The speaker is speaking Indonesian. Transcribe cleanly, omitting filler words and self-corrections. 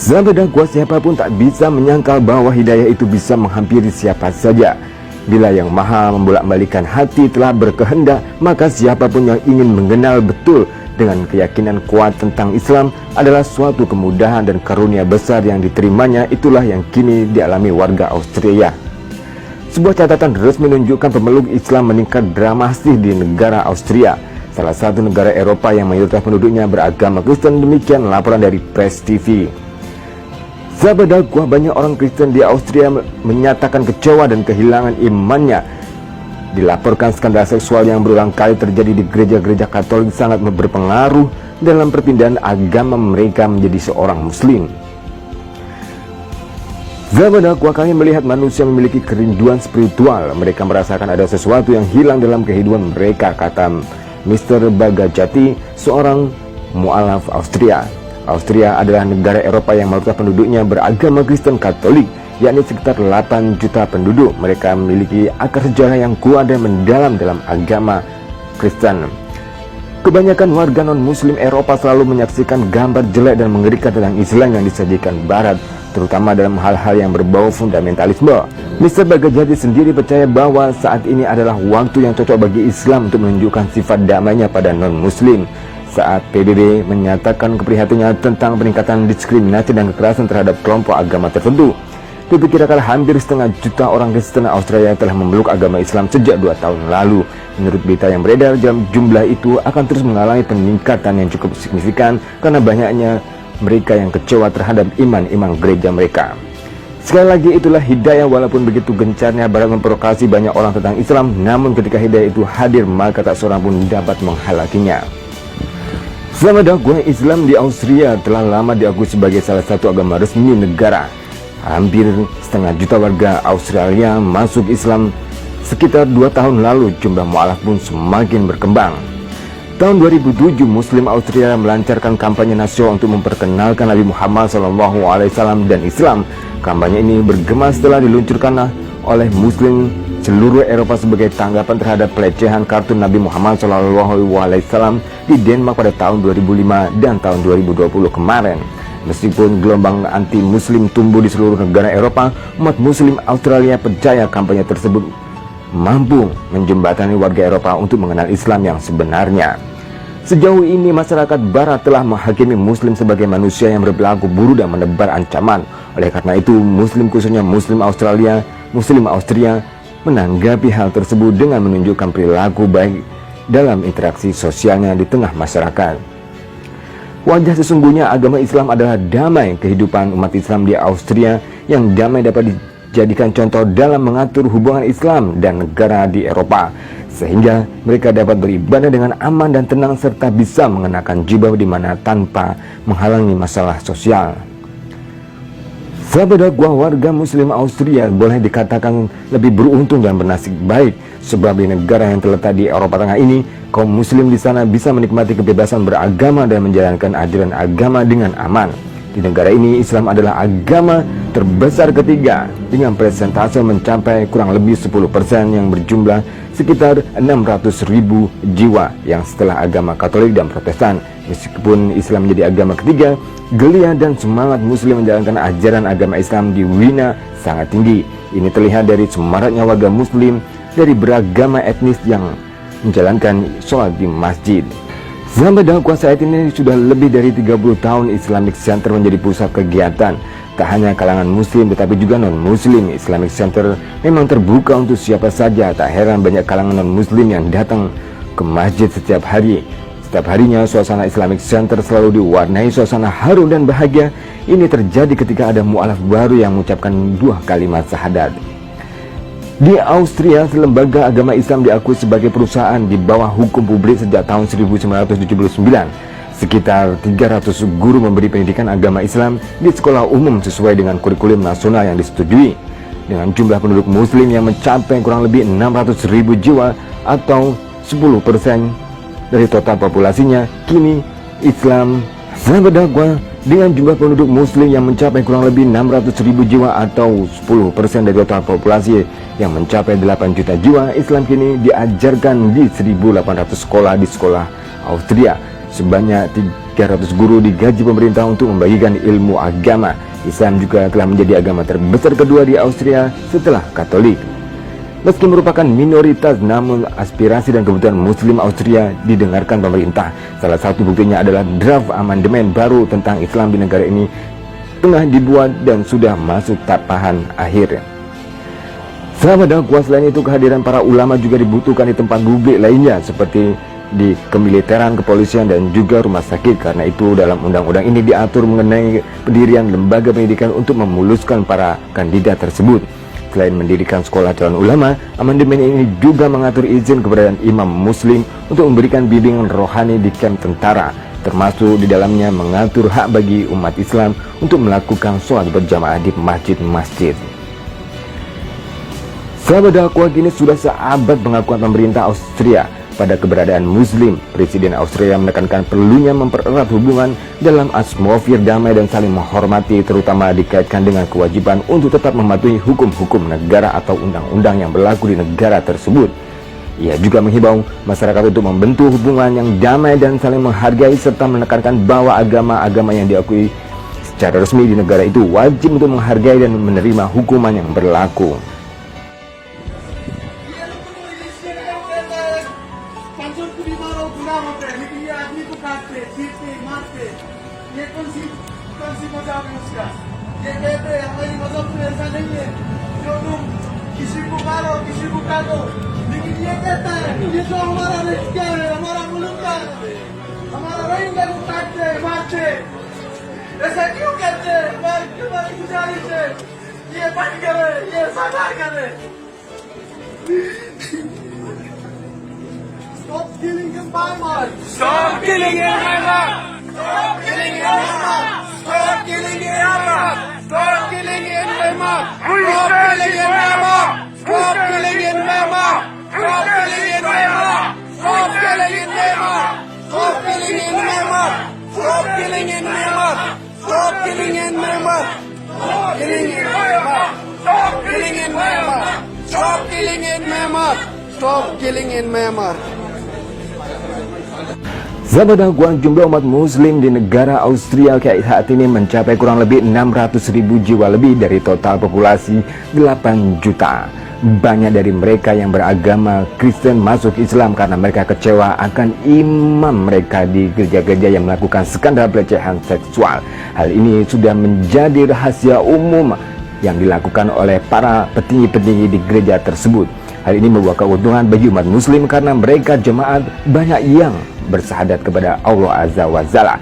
Sahabat dakwah, siapapun tak bisa menyangkal bahwa hidayah itu bisa menghampiri siapa saja. Bila Yang Maha membolak-balikan hati telah berkehendak, maka siapapun yang ingin mengenal betul dengan keyakinan kuat tentang Islam adalah suatu kemudahan dan karunia besar yang diterimanya. Itulah yang kini dialami warga Austria. Sebuah catatan resmi menunjukkan pemeluk Islam meningkat dramatis di negara Austria, salah satu negara Eropa yang mayoritas penduduknya beragama Kristen. Demikian laporan dari Press TV. Sahabat dakwah, banyak orang Kristen di Austria menyatakan kecewa dan kehilangan imannya. Dilaporkan skandal seksual yang berulang kali terjadi di gereja-gereja Katolik sangat berpengaruh dalam perpindahan agama mereka menjadi seorang Muslim. Sahabat dakwah, kami melihat manusia memiliki kerinduan spiritual. Mereka merasakan ada sesuatu yang hilang dalam kehidupan mereka, kata Mr. Bagajati, seorang mu'alaf Austria. Austria adalah negara Eropa yang mayoritas penduduknya beragama Kristen Katolik, yakni sekitar 8 juta penduduk. Mereka memiliki akar sejarah yang kuat dan mendalam dalam agama Kristen. Kebanyakan warga non-Muslim Eropa selalu menyaksikan gambar jelek dan mengerikan tentang Islam yang disajikan Barat, terutama dalam hal-hal yang berbau fundamentalisme. Mr. Bagajati sendiri percaya bahwa saat ini adalah waktu yang cocok bagi Islam untuk menunjukkan sifat damainya pada non-Muslim. Saat PBB menyatakan keprihatinannya tentang peningkatan diskriminasi dan kekerasan terhadap kelompok agama tertentu. Diperkirakan hampir setengah juta orang Kristen Australia telah memeluk agama Islam sejak 2 tahun lalu. Menurut berita yang beredar, jumlah itu akan terus mengalami peningkatan yang cukup signifikan karena banyaknya mereka yang kecewa terhadap iman gereja mereka. Sekali lagi, itulah hidayah. Walaupun begitu gencarnya Barat memprovokasi banyak orang tentang Islam, namun ketika hidayah itu hadir, maka tak seorang pun dapat menghalanginya. Sahabat dakwah, Islam di Austria telah lama diakui sebagai salah satu agama resmi negara. Hampir setengah juta warga Australia masuk Islam sekitar 2 tahun lalu. Jumlah mu'alaf pun semakin berkembang. Tahun 2007, Muslim Austria melancarkan kampanye nasional untuk memperkenalkan Nabi Muhammad SAW dan Islam. Kampanye ini bergema setelah diluncurkan oleh Muslim seluruh Eropa sebagai tanggapan terhadap pelecehan kartun Nabi Muhammad SAW di Denmark pada tahun 2005 dan tahun 2020 kemarin. Meskipun gelombang anti-Muslim tumbuh di seluruh negara Eropa, umat Muslim Australia percaya kampanye tersebut mampu menjembatani warga Eropa untuk mengenal Islam yang sebenarnya. Sejauh ini masyarakat Barat telah menghakimi Muslim sebagai manusia yang berperilaku buruk dan menebar ancaman. Oleh karena itu, Muslim, khususnya Muslim Austria, menanggapi hal tersebut dengan menunjukkan perilaku baik dalam interaksi sosialnya di tengah masyarakat. Wajah sesungguhnya agama Islam adalah damai. Kehidupan umat Islam di Austria yang damai dapat dijadikan contoh dalam mengatur hubungan Islam dan negara di Eropa, sehingga mereka dapat beribadah dengan aman dan tenang serta bisa mengenakan jilbab di mana tanpa menghalangi masalah sosial. Sahabat dakwah, warga Muslim Austria boleh dikatakan lebih beruntung dan bernasib baik, sebab di negara yang terletak di Eropa Tengah ini, kaum Muslim di sana bisa menikmati kebebasan beragama dan menjalankan ajaran agama dengan aman. Di negara ini, Islam adalah agama terbesar ketiga dengan persentase mencapai kurang lebih 10% yang berjumlah sekitar 600.000 jiwa yang setelah agama Katolik dan Protestan. Meskipun Islam menjadi agama ketiga, geliat dan semangat Muslim menjalankan ajaran agama Islam di Wina sangat tinggi. Ini terlihat dari semaraknya warga Muslim dari beragama etnis yang menjalankan sholat di masjid. Sahabat dakwah, saat ini sudah lebih dari 30 tahun Islamic Center menjadi pusat kegiatan. Tak hanya kalangan Muslim tetapi juga non-Muslim. Islamic Center memang terbuka untuk siapa saja. Tak heran banyak kalangan non-Muslim yang datang ke masjid setiap hari. Setiap harinya suasana Islamic Center selalu diwarnai suasana haru dan bahagia. Ini terjadi ketika ada mu'alaf baru yang mengucapkan 2 kalimat syahadat. Di Austria, lembaga agama Islam diakui sebagai perusahaan di bawah hukum publik sejak tahun 1979. Sekitar 300 guru memberi pendidikan agama Islam di sekolah umum sesuai dengan kurikulum nasional yang disetujui. Dengan jumlah penduduk Muslim yang mencapai kurang lebih 600.000 jiwa atau 10% dari total populasinya, kini Islam, sahabat dakwah, dengan jumlah penduduk Muslim yang mencapai kurang lebih 600.000 jiwa atau 10% dari total populasi yang mencapai 8 juta jiwa, Islam kini diajarkan di 1.800 sekolah di sekolah Austria. Sebanyak 300 guru digaji pemerintah untuk membagikan ilmu agama. Islam juga telah menjadi agama terbesar kedua di Austria setelah Katolik. Meski merupakan minoritas, namun aspirasi dan kebutuhan Muslim Austria didengarkan pemerintah. Salah satu buktinya adalah draft amandemen baru tentang Islam di negara ini tengah dibuat dan sudah masuk tahapan akhir. Sahabat dakwah, selain itu kehadiran para ulama juga dibutuhkan di tempat publik lainnya seperti di kemiliteran, kepolisian, dan juga rumah sakit. Karena itu dalam undang-undang ini diatur mengenai pendirian lembaga pendidikan untuk memuluskan para kandidat tersebut. Selain mendirikan sekolah calon ulama, amandemen ini juga mengatur izin keberadaan imam muslim untuk memberikan bimbingan rohani di kamp tentara, termasuk di dalamnya mengatur hak bagi umat Islam untuk melakukan sholat berjamaah di masjid-masjid. Sahabat dakwah, kini sudah seabad pengakuan pemerintah Austria pada keberadaan Muslim. Presiden Austria menekankan perlunya mempererat hubungan dalam atmosfer damai dan saling menghormati, terutama dikaitkan dengan kewajiban untuk tetap mematuhi hukum-hukum negara atau undang-undang yang berlaku di negara tersebut. Ia juga menghimbau masyarakat untuk membentuk hubungan yang damai dan saling menghargai, serta menekankan bahwa agama-agama yang diakui secara resmi di negara itu wajib untuk menghargai dan menerima hukuman yang berlaku. ये कौन सी मजाक है उसका? ये कहते हैं हमारी मजहब में ऐसा नहीं है जो तुम किसी को मारो किसी को काटो, लेकिन ये कहता है ये जो हमारा देश क्या है, हमारा मुल्क का है, हमारा रोहिंग्या को काटते हैं, मारते हैं। ऐसा क्यों कहते हैं? हमारी गुजारिश है ये बंद करे, ये सजा करे। Stop killing in Myanmar! Stop killing in Myanmar! Stop killing in Myanmar! Stop killing in Myanmar! Stop killing in Myanmar! Stop killing in Myanmar! Stop killing in Myanmar! Stop killing in Myanmar! Stop killing in Myanmar! Stop killing in Myanmar! Stop killing in Myanmar! Stop killing in Myanmar! Stop killing in Myanmar! Stop killing in Myanmar! Stop killing in Myanmar! Stop killing in Myanmar! Sahabat dakwah, jumlah umat muslim di negara Austria saat ini mencapai kurang lebih 600.000 jiwa, lebih dari total populasi 8 juta. Banyak dari mereka yang beragama Kristen masuk Islam karena mereka kecewa akan imam mereka di gereja-gereja yang melakukan skandal pelecehan seksual. Hal ini sudah menjadi rahasia umum yang dilakukan oleh para petinggi-petinggi di gereja tersebut. Hal ini membawa keuntungan bagi umat muslim karena mereka jemaat banyak yang bersahadat kepada Allah Azza wa Jalla.